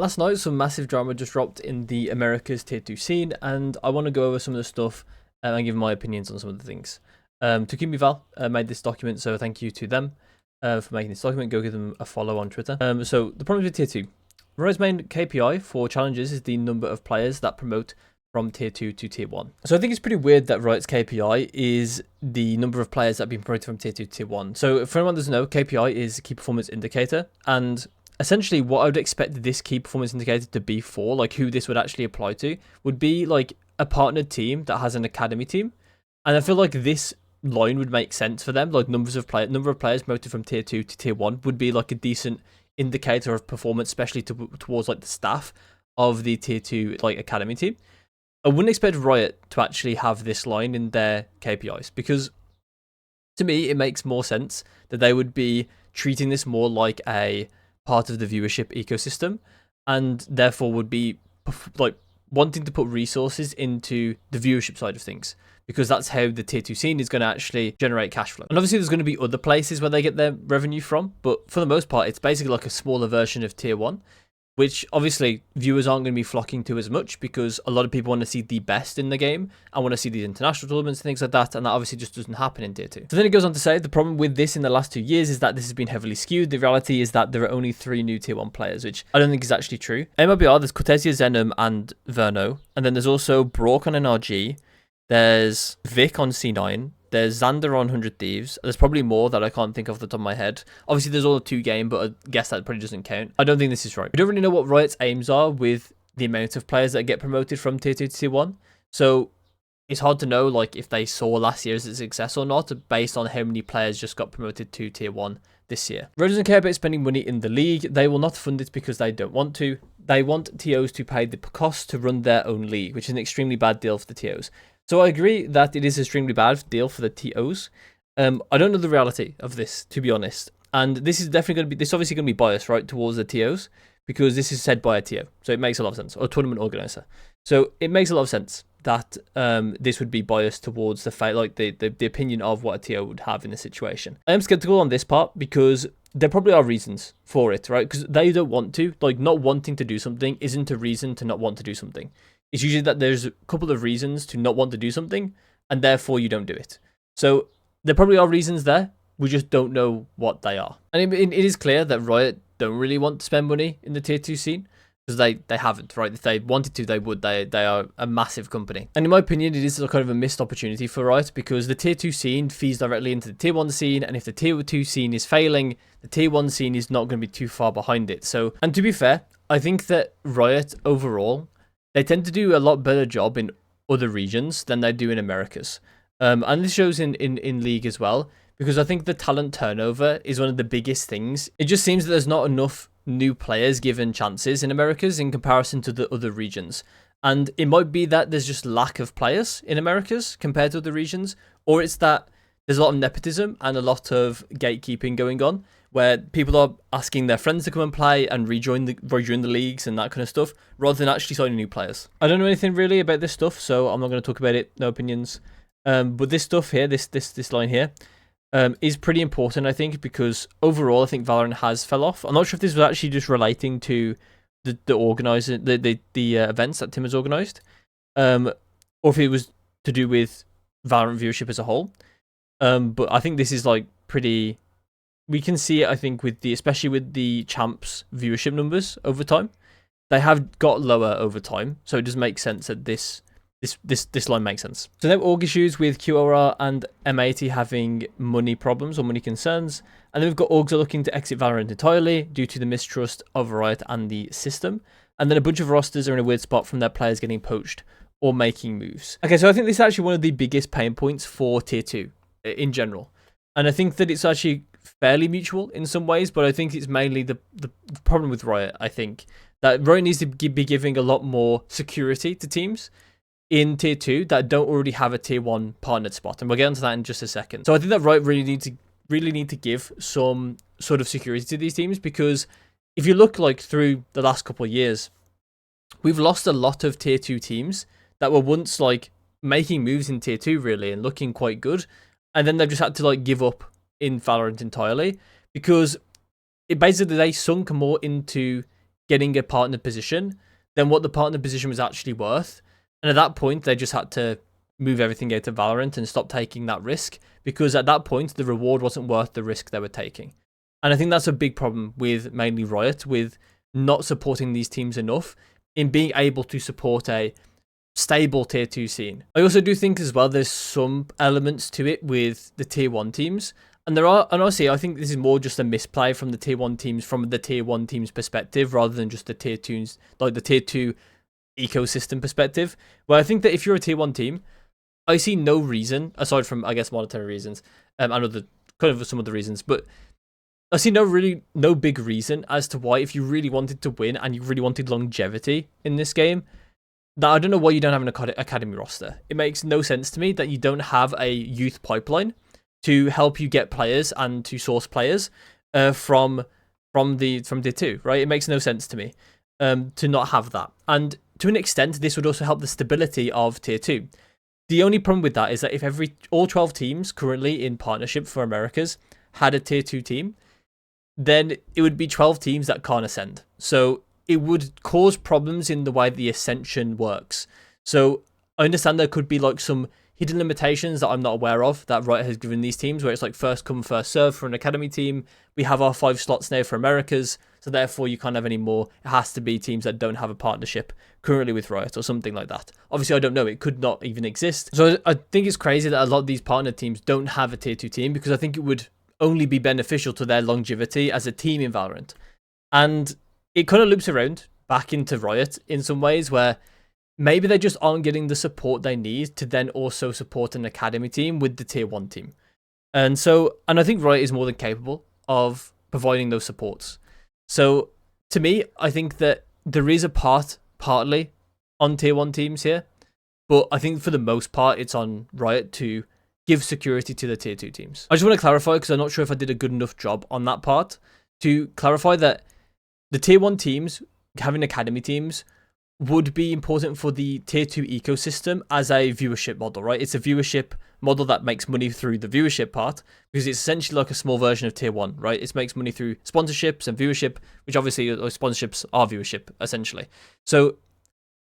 Last night, some massive drama just dropped in the Americas tier 2 scene, and I want to go over some of the stuff and give my opinions on some of the things. Takumi Val made this document, so thank you to them for making this document. Go give them a follow on Twitter. So the problem with tier 2. Riot's main KPI for challenges is the number of players that promote from tier 2 to tier 1. So I think it's pretty weird that Riot's KPI is the number of players that have been promoted from tier 2 to tier 1. So for anyone that doesn't know, KPI is key performance indicator, and essentially what I would expect this key performance indicator to be for, like who this would actually apply to, would be like a partnered team that has an academy team. And I feel like this line would make sense for them, like number of players promoted from tier 2 to tier 1 would be like a decent indicator of performance, especially towards like the staff of the tier 2 like academy team. I wouldn't expect Riot to actually have this line in their KPIs, because to me it makes more sense that they would be treating this more like a part of the viewership ecosystem, and therefore would be like wanting to put resources into the viewership side of things, because that's how the tier 2 scene is going to actually generate cash flow. And obviously there's going to be other places where they get their revenue from, but for the most part it's basically like a smaller version of tier 1, which obviously viewers aren't going to be flocking to as much, because a lot of people want to see the best in the game and want to see these international tournaments and things like that, and that obviously just doesn't happen in tier 2. So then it goes on to say the problem with this in the last 2 years is that this has been heavily skewed. The reality is that there are only 3 new tier 1 players, which I don't think is actually true. MLBR, there's Cortesia, Zenom, and Verno, and then there's also Brock on NRG, there's Vic on C9, there's Xander on 100 Thieves. There's probably more that I can't think of off the top of my head. Obviously, there's all a 2 game, but I guess that probably doesn't count. I don't think this is right. We don't really know what Riot's aims are with the amount of players that get promoted from tier 2 to tier 1. So it's hard to know like if they saw last year as a success or not, based on how many players just got promoted to tier 1 this year. Riot doesn't care about spending money in the league. They will not fund it because they don't want to. They want TOs to pay the cost to run their own league, which is an extremely bad deal for the TOs. So I agree that it is an extremely bad deal for the TOs. I don't know the reality of this, to be honest. And this is definitely going to be, this obviously going to be biased, right, towards the TOs, because this is said by a TO. So it makes a lot of sense, or a tournament organizer. So it makes a lot of sense that this would be biased towards the fact, like the opinion of what a TO would have in this situation. I am skeptical on this part, because there probably are reasons for it, right? Because they don't want to, like not wanting to do something isn't a reason to not want to do something. It's usually that there's a couple of reasons to not want to do something, and therefore you don't do it. So there probably are reasons there. We just don't know what they are. And it is clear that Riot don't really want to spend money in the tier 2 scene, because they haven't, right? If they wanted to, they would. They are a massive company. And in my opinion, it is a kind of a missed opportunity for Riot, because the tier 2 scene feeds directly into the tier 1 scene, and if the tier 2 scene is failing, the tier 1 scene is not going to be too far behind it. So, and to be fair, I think that Riot overall, they tend to do a lot better job in other regions than they do in Americas. And this shows in League as well, because I think the talent turnover is one of the biggest things. It just seems that there's not enough new players given chances in Americas in comparison to the other regions. And it might be that there's just lack of players in Americas compared to other regions, or it's that there's a lot of nepotism and a lot of gatekeeping going on, where people are asking their friends to come and play and rejoin the leagues and that kind of stuff, rather than actually signing new players. I don't know anything really about this stuff, so I'm not going to talk about it. No opinions. But this stuff here, this line here, is pretty important, I think, because overall I think Valorant has fell off. I'm not sure if this was actually just relating to the organizer, the events that Tim has organized, or if it was to do with Valorant viewership as a whole. But I think this is like pretty. We can see it, I think, with especially with the champs viewership numbers over time. They have got lower over time, so it does make sense that this line makes sense. So there are org issues with QRR and M80 having money problems or money concerns, and then we've got orgs are looking to exit Valorant entirely due to the mistrust of Riot and the system, and then a bunch of rosters are in a weird spot from their players getting poached or making moves. Okay, so I think this is actually one of the biggest pain points for tier 2 in general, and I think that it's actually fairly mutual in some ways, but I think it's mainly the problem with Riot. I think that Riot needs to be giving a lot more security to teams in tier 2 that don't already have a tier 1 partnered spot, and we'll get into that in just a second. So I think that Riot really need to give some sort of security to these teams, because if you look like through the last couple of years, we've lost a lot of tier 2 teams that were once like making moves in tier 2 really and looking quite good, and then they've just had to like give up in Valorant entirely, because it basically they sunk more into getting a partner position than what the partner position was actually worth. And at that point, they just had to move everything out to Valorant and stop taking that risk, because at that point, the reward wasn't worth the risk they were taking. And I think that's a big problem with mainly Riot, with not supporting these teams enough in being able to support a stable tier 2 scene. I also do think as well there's some elements to it with the tier 1 teams. And honestly, I think this is more just a misplay from the tier 1 teams, from the tier 1 teams perspective, rather than just the tier 2s, like the tier 2 ecosystem perspective. Where I think that if you're a tier 1 team, I see no reason, aside from, I guess, monetary reasons, and other kind of some other reasons, but I see no big reason as to why, if you really wanted to win and you really wanted longevity in this game, that I don't know why you don't have an academy roster. It makes no sense to me that you don't have a youth pipeline to help you get players and to source players from the tier 2, right? It makes no sense to me to not have that. And to an extent, this would also help the stability of tier 2. The only problem with that is that if all 12 teams currently in partnership for Americas had a tier 2 team, then it would be 12 teams that can't ascend. So it would cause problems in the way the ascension works. So I understand there could be like some hidden limitations that I'm not aware of that Riot has given these teams, where it's like first come, first serve for an academy team. We have our 5 slots now for Americas, so therefore you can't have any more. It has to be teams that don't have a partnership currently with Riot or something like that. Obviously, I don't know. It could not even exist. So I think it's crazy that a lot of these partner teams don't have a tier 2 team, because I think it would only be beneficial to their longevity as a team in Valorant. And it kind of loops around back into Riot in some ways, where maybe they just aren't getting the support they need to then also support an academy team with the tier 1 team. And I think Riot is more than capable of providing those supports. So to me, I think that there is a partly on tier 1 teams here, but I think for the most part, it's on Riot to give security to the tier 2 teams. I just want to clarify, because I'm not sure if I did a good enough job on that part, to clarify that the tier 1 teams having academy teams would be important for the tier 2 ecosystem as a viewership model, right? It's a viewership model that makes money through the viewership part, because it's essentially like a small version of tier 1, right? It makes money through sponsorships and viewership, which obviously sponsorships are viewership, essentially. So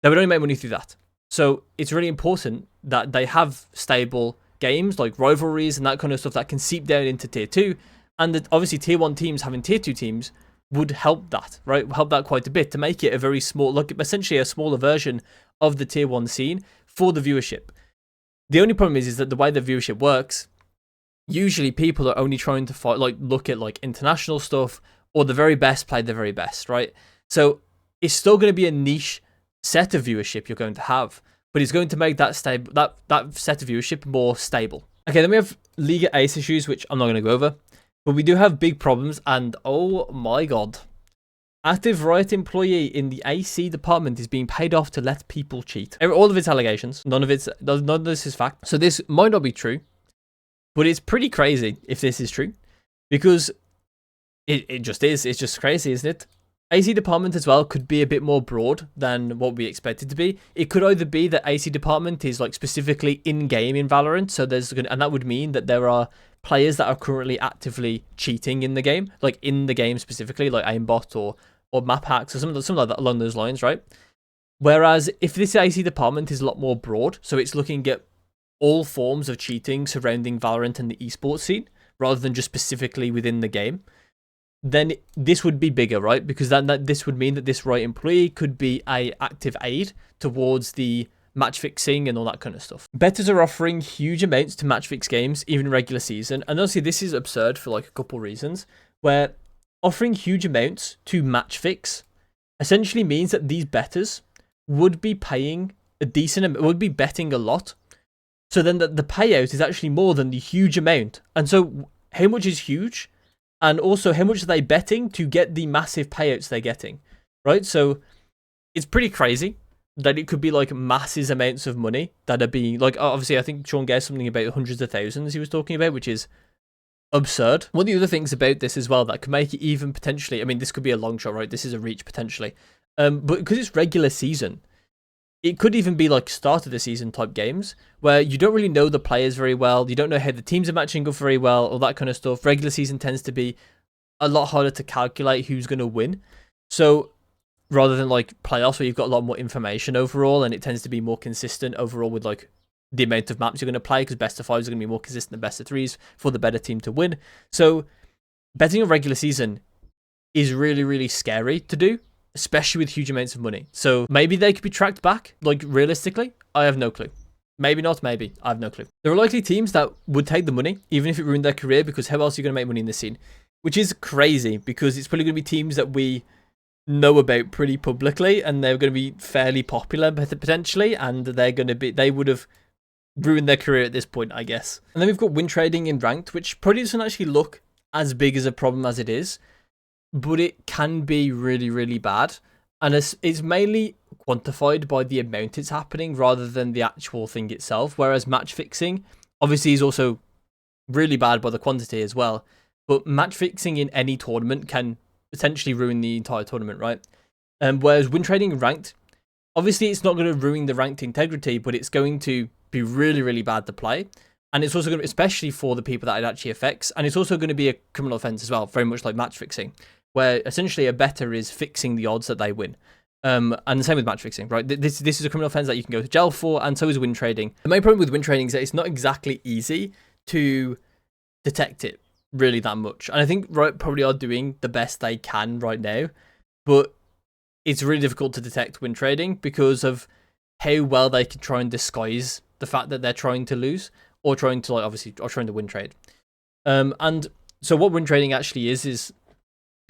they would only make money through that. So it's really important that they have stable games like rivalries and that kind of stuff that can seep down into tier 2. And that obviously tier 1 teams having tier 2 teams would help that, right? Help that quite a bit to make it a very small, like essentially a smaller version of the tier 1 scene for the viewership. The only problem is that the way the viewership works, usually people are only trying to look at like international stuff, or the very best play the very best, right? So it's still going to be a niche set of viewership you're going to have, but it's going to make that stable, that set of viewership more stable. Okay, then we have Liga Ace issues, which I'm not going to go over. But we do have big problems, and oh my god. Active Riot employee in the AC department is being paid off to let people cheat. All of its allegations, none of this is fact. So this might not be true, but it's pretty crazy if this is true, because it just is. It's just crazy, isn't it? AC department as well could be a bit more broad than what we expect it to be. It could either be that AC department is like specifically in-game in Valorant, so and that would mean that there are players that are currently actively cheating in the game, like in the game specifically, like aimbot or map hacks or something like that along those lines, right? Whereas if this AC department is a lot more broad, so it's looking at all forms of cheating surrounding Valorant and the esports scene, rather than just specifically within the game, then this would be bigger, right? Because this would mean that this Riot employee could be a active aid towards the match fixing and all that kind of stuff. Bettors are offering huge amounts to match fix games, even regular season. And honestly, this is absurd for like a couple reasons, where offering huge amounts to match fix essentially means that these bettors would be paying a decent amount, would be betting a lot. So then the payout is actually more than the huge amount. And so how much is huge? And also, how much are they betting to get the massive payouts they're getting, right? So it's pretty crazy that it could be like massive amounts of money that are being, like, obviously, I think Sean gave something about hundreds of thousands he was talking about, which is absurd. One of the other things about this as well that could make it even potentially, I mean, this could be a long shot, right? This is a reach potentially. But because it's regular season, it could even be like start of the season type games where you don't really know the players very well. You don't know how the teams are matching up very well, all that kind of stuff. Regular season tends to be a lot harder to calculate who's going to win. So rather than like playoffs where you've got a lot more information overall, and it tends to be more consistent overall with like the amount of maps you're going to play, because best of fives are going to be more consistent than best of threes for the better team to win. So betting a regular season is really, really scary to do, especially with huge amounts of money. So maybe they could be tracked back, like realistically, I have no clue. Maybe not, maybe. I have no clue. There are likely teams that would take the money, even if it ruined their career, because how else are you going to make money in this scene? Which is crazy, because it's probably going to be teams that we know about pretty publicly, and they're going to be fairly popular potentially, and they would have ruined their career at this point, I guess. And then we've got win trading in ranked, which probably doesn't actually look as big as a problem as it is, but it can be really, really bad. And it's mainly quantified by the amount it's happening rather than the actual thing itself. Whereas match fixing, obviously, is also really bad by the quantity as well. But match fixing in any tournament can potentially ruin the entire tournament, right? Whereas win trading ranked, obviously, it's not going to ruin the ranked integrity, but it's going to be really, really bad to play. And it's also going to, especially for the people that it actually affects, and it's also going to be a criminal offense as well, very much like match fixing, where essentially a bettor is fixing the odds that they win. And the same with match fixing, right? This is a criminal offense that you can go to jail for, and so is win trading. The main problem with win trading is that it's not exactly easy to detect it really that much. And I think Riot probably are doing the best they can right now, but it's really difficult to detect win trading because of how well they can try and disguise the fact that they're trying to lose, or trying to trying to win trade. And so what win trading actually is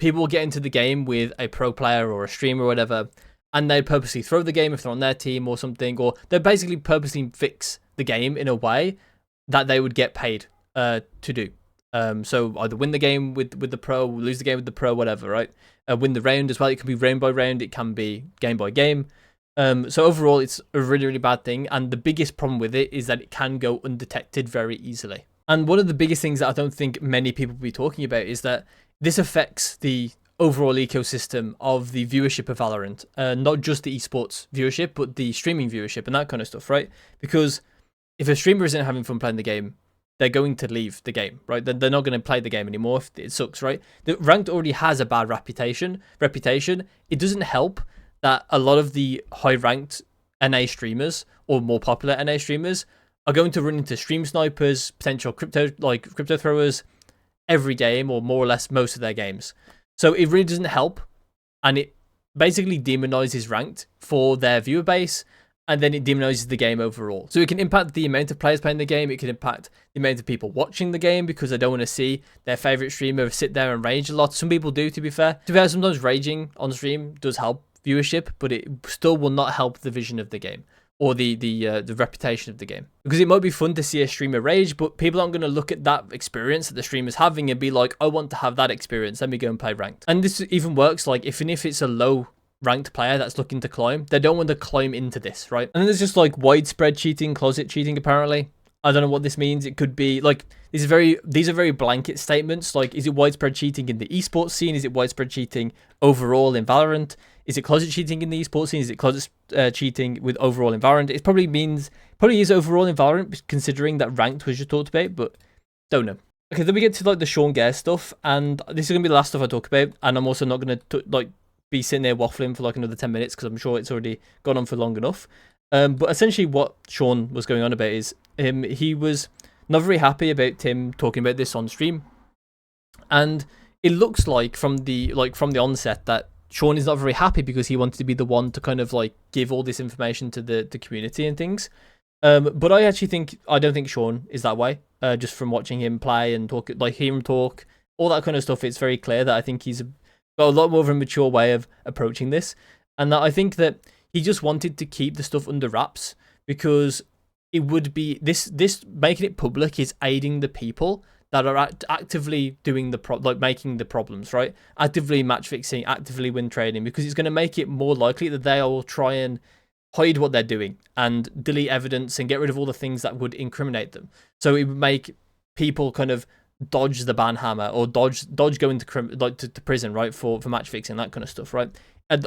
people will get into the game with a pro player or a streamer or whatever, and they purposely throw the game if they're on their team or something, or they basically purposely fix the game in a way that they would get paid to do. So either win the game with the pro, lose the game with the pro, whatever, right? Win the round as well. It can be round by round. It can be game by game. So overall, it's a really, really bad thing. And the biggest problem with it is that it can go undetected very easily. And one of the biggest things that I don't think many people will be talking about is that this affects the overall ecosystem of the viewership of Valorant. Not just the esports viewership, but the streaming viewership and that kind of stuff, right? Because if a streamer isn't having fun playing the game, they're going to leave the game, right? They're not going to play the game anymore if it sucks, right? The ranked already has a bad reputation. It doesn't help that a lot of the high-ranked NA streamers or more popular NA streamers are going to run into stream snipers, potential crypto throwers every game, or more or less most of their games. So it really doesn't help, and it basically demonizes ranked for their viewer base, and then it demonizes the game overall. So it can impact the amount of players playing the game. It can impact the amount of people watching the game because they don't want to see their favorite streamer sit there and rage a lot. Some people do, to be fair. To be fair, sometimes raging on stream does help viewership, but it still will not help the vision of the game or the reputation of the game. Because it might be fun to see a streamer rage, but people aren't going to look at that experience that the streamer's having and be like, I want to have that experience. Let me go and play ranked. And this even works like even if it's a low ranked player that's looking to climb, they don't want to climb into this, right? And then there's just like widespread cheating, closet cheating, apparently. I don't know what this means. It could be like, these are very blanket statements. Like, is it widespread cheating in the esports scene? Is it widespread cheating overall in Valorant? Is it closet cheating in the esports scene? Is it closet cheating with overall in Valorant? It probably is overall in Valorant, considering that ranked was just talked about, but don't know. Okay, then we get to like the Sean Gare stuff, and this is gonna be the last stuff I talk about, and I'm also not gonna like be sitting there waffling for like another 10 minutes because I'm sure it's already gone on for long enough. But essentially what Sean was going on about is he was not very happy about Tim talking about this on stream, and it looks like from the onset that Sean is not very happy because he wanted to be the one to kind of like give all this information to the community and things. But I don't think Sean is that way. Just from watching him play and talk, like hear him talk, all that kind of stuff, it's very clear that I think he's got a lot more of a mature way of approaching this, and that I think that he just wanted to keep the stuff under wraps because it would be this making it public is aiding the people that are actively doing making the problems, right? Actively match fixing, actively win trading, because it's going to make it more likely that they will try and hide what they're doing and delete evidence and get rid of all the things that would incriminate them. So it would make people kind of dodge the ban hammer or dodge going to prison, right, for match fixing, that kind of stuff, right?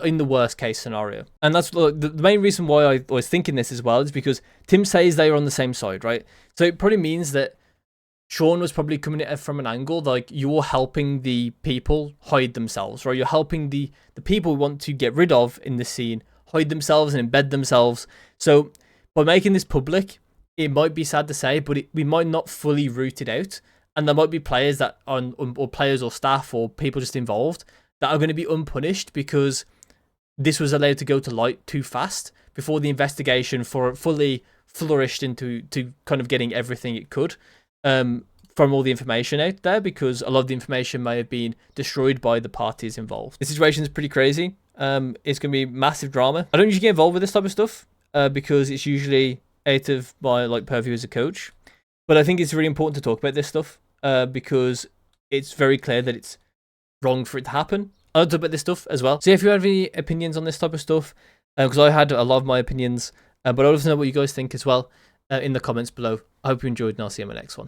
In the worst case scenario. And that's the main reason why I was thinking this as well, is because Tim says they are on the same side, right? So it probably means that Sean was probably coming at it from an angle like you're helping the people hide themselves, right? You're helping the people we want to get rid of in the scene hide themselves and embed themselves. So by making this public, it might be sad to say, but we might not fully root it out, and there might be players that are, or players or staff or people just involved that are going to be unpunished because this was allowed to go to light too fast before the investigation fully flourished into kind of getting everything it could from all the information out there, because a lot of the information may have been destroyed by the parties involved. The situation is pretty crazy. It's going to be massive drama. I don't usually get involved with this type of stuff because it's usually out of my like purview as a coach. But I think it's really important to talk about this stuff because it's very clear that it's wrong for it to happen. I'll talk about this stuff as well. So if you have any opinions on this type of stuff, because I had a lot of my opinions, but I'd love to know what you guys think as well in the comments below. I hope you enjoyed, and I'll see you in my next one.